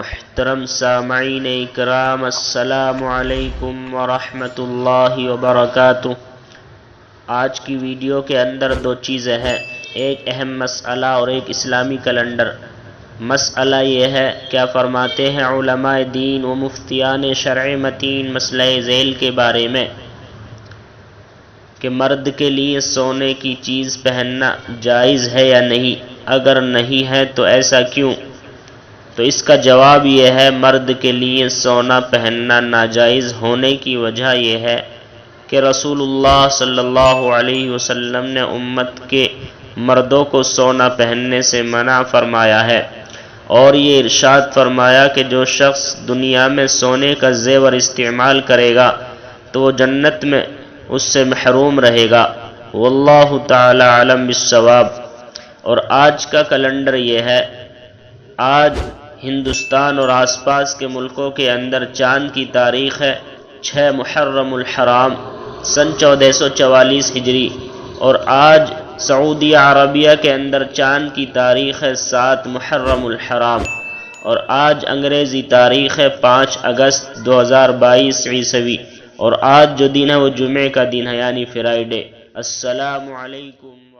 محترم سامعین اکرام، السلام علیکم ورحمۃ اللہ وبرکاتہ۔ آج کی ویڈیو کے اندر دو چیزیں ہیں، ایک اہم مسئلہ اور ایک اسلامی کیلنڈر۔ مسئلہ یہ ہے، کیا فرماتے ہیں علماء دین و مفتیان شرع متین مسئلہ ذیل کے بارے میں کہ مرد کے لیے سونے کی چیز پہننا جائز ہے یا نہیں؟ اگر نہیں ہے تو ایسا کیوں؟ تو اس کا جواب یہ ہے، مرد کے لیے سونا پہننا ناجائز ہونے کی وجہ یہ ہے کہ رسول اللہ صلی اللہ علیہ وسلم نے امت کے مردوں کو سونا پہننے سے منع فرمایا ہے، اور یہ ارشاد فرمایا کہ جو شخص دنیا میں سونے کا زیور استعمال کرے گا تو وہ جنت میں اس سے محروم رہے گا۔ واللہ تعالی عالم بالصواب۔ اور آج کا کیلنڈر یہ ہے، آج ہندوستان اور آس پاس کے ملکوں کے اندر چاند کی تاریخ ہے 6 محرم الحرام سن 1444 ہجری، اور آج سعودی عربیہ کے اندر چاند کی تاریخ ہے 7 محرم الحرام، اور آج انگریزی تاریخ ہے 5 اگست 2022 عیسوی، اور آج جو دن ہے وہ جمعے کا دن ہے، یعنی فرائیڈے۔ السلام علیکم۔